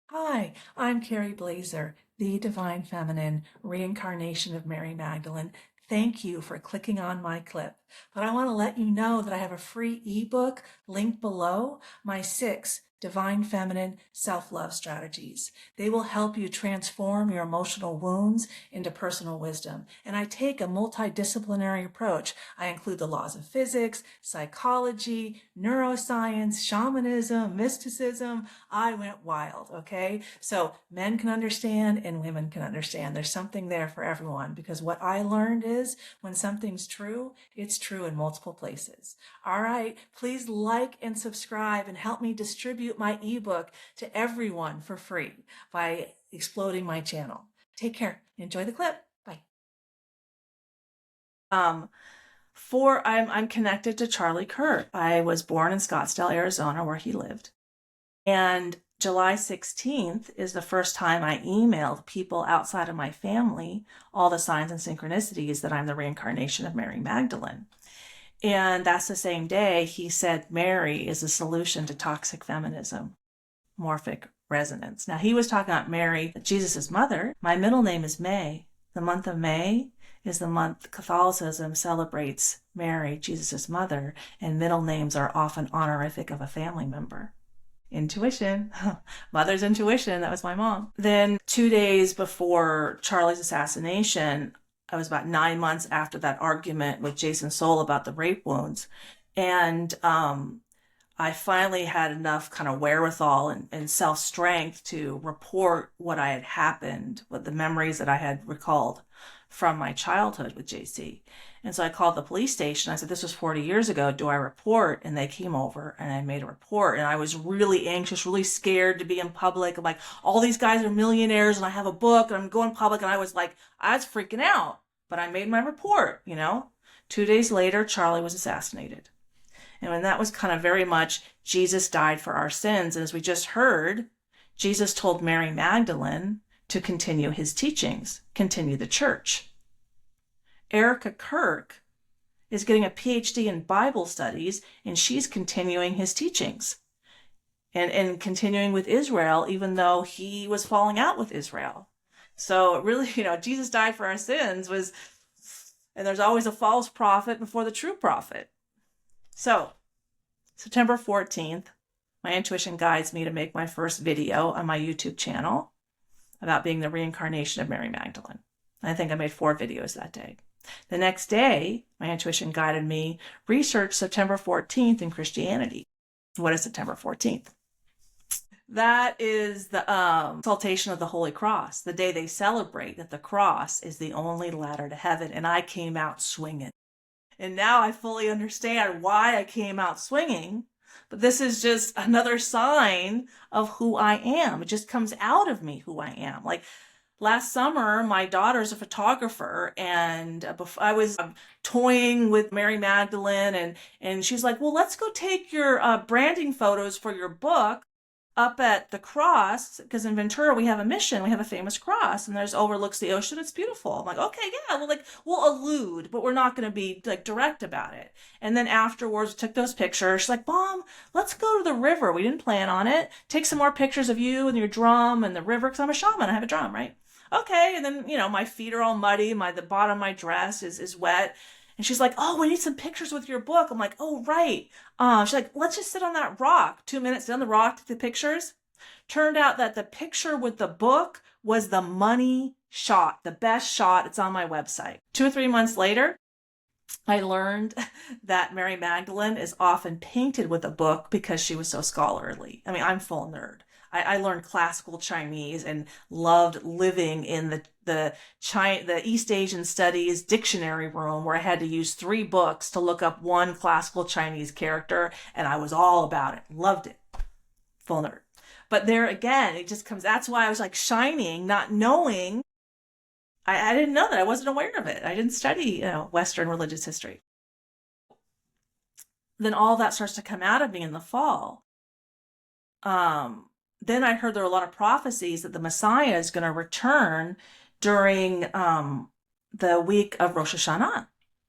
Hi, I'm Carrie Blazer, the Divine Feminine, Reincarnation of Mary Magdalene. Thank you for clicking on my clip. But I want to let you know that I have a free ebook linked below, my 6 Divine Feminine Self-Love Strategies. They will help you transform your emotional wounds into personal wisdom. And I take a multidisciplinary approach. I include the laws of physics, psychology, neuroscience, shamanism, mysticism. I went wild, okay? So men can understand and women can understand. There's something there for everyone because what I learned is when something's true, it's true in multiple places. All right, please like and subscribe and help me distribute my ebook to everyone for free by exploding my channel. Take care. Enjoy the clip. Bye. Um, I'm connected to Charlie Kirk. I was born in Scottsdale, Arizona, where he lived. And July 16th is the first time I emailed people outside of my family all the signs and synchronicities that I'm the reincarnation of Mary Magdalene. And that's the same day he said Mary is a solution to toxic feminism, morphic resonance. Now, he was talking about Mary, Jesus's mother. My middle name is May. The month of May is the month Catholicism celebrates Mary, Jesus's mother, and middle names are often honorific of a family member. Intuition, mother's intuition. That was my mom. Then 2 days before Charlie's assassination, I was about 9 months after that argument with Jason Soul about the rape wounds. And I finally had enough kind of wherewithal and self-strength to report what I had happened, what the memories that I had recalled from my childhood with JC. And so I called the police station. I said, this was 40 years ago. Do I report? And they came over and I made a report. And I was really anxious, really scared to be in public. I'm like, all these guys are millionaires and I have a book and I'm going public. And I was freaking out. But I made my report, 2 days later, Charlie was assassinated. And when that was kind of very much Jesus died for our sins. And as we just heard, Jesus told Mary Magdalene to continue his teachings, continue the church. Erica Kirk is getting a PhD in Bible studies, and she's continuing his teachings and continuing with Israel, even though he was falling out with Israel. So really, Jesus died for our sins and there's always a false prophet before the true prophet. So September 14th, my intuition guides me to make my first video on my YouTube channel about being the reincarnation of Mary Magdalene. I think I made 4 videos that day. The next day, my intuition guided me research September 14th in Christianity. What is September 14th? That is the exaltation of the Holy Cross, the day they celebrate that the cross is the only ladder to heaven, and I came out swinging. And now I fully understand why I came out swinging, but this is just another sign of who I am. It just comes out of me who I am. Like last summer, my daughter's a photographer, and I was toying with Mary Magdalene, and she's like, well, let's go take your branding photos for your book up at the cross, because in Ventura we have a mission, we have a famous cross, and there's overlooks the ocean. It's beautiful. I'm like, okay, yeah, we'll allude, but we're not going to be direct about it. And then afterwards, took those pictures. She's like, Mom, let's go to the river. We didn't plan on it. Take some more pictures of you and your drum and the river, because I'm a shaman. I have a drum, right? Okay. And then my feet are all muddy. The bottom of my dress is wet. And she's like, oh, we need some pictures with your book. I'm like, oh, right. She's like, let's just sit on that rock. 2 minutes down the rock, take the pictures. Turned out that the picture with the book was the money shot, the best shot. It's on my website. 2 or 3 months later, I learned that Mary Magdalene is often painted with a book because she was so scholarly. I mean, I'm full nerd. I learned classical Chinese and loved living in the East Asian Studies dictionary room where I had to use 3 books to look up one classical Chinese character, and I was all about it. Loved it. Full nerd. But there again, it just comes, that's why I was like shining, not knowing. I didn't know that. I wasn't aware of it. I didn't study, Western religious history. Then all that starts to come out of me in the fall. Then I heard there were a lot of prophecies that the Messiah is going to return during the week of Rosh Hashanah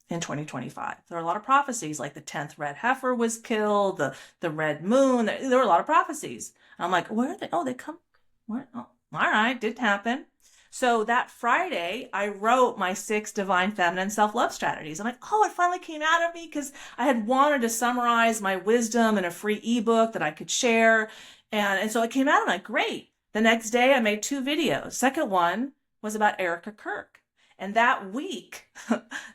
in 2025. There are a lot of prophecies, like the 10th red heifer was killed, the red moon. There were a lot of prophecies. And I'm like, where are they? Oh, they come What? Oh, all right, did happen. So that Friday, I wrote my 6 divine feminine self love strategies. I'm like, oh, it finally came out of me because I had wanted to summarize my wisdom in a free ebook that I could share. And so it came out. I'm like, great. The next day, I made 2 videos. Second one was about Erica Kirk. And that week,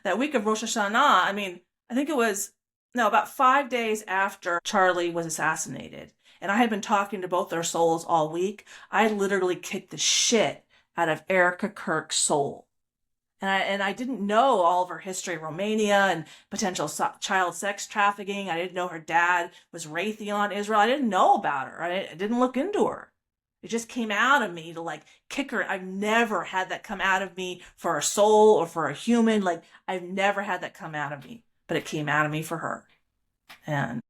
that week of Rosh Hashanah, I mean, I think it was, no, about 5 days after Charlie was assassinated. And I had been talking to both their souls all week. I literally kicked the shit out of Erica Kirk's soul. And I didn't know all of her history, Romania and potential child sex trafficking. I didn't know her dad was Raytheon Israel. I didn't know about her. I didn't look into her. It just came out of me to like kick her. I've never had that come out of me for a soul or for a human. Like I've never had that come out of me, but it came out of me for her. And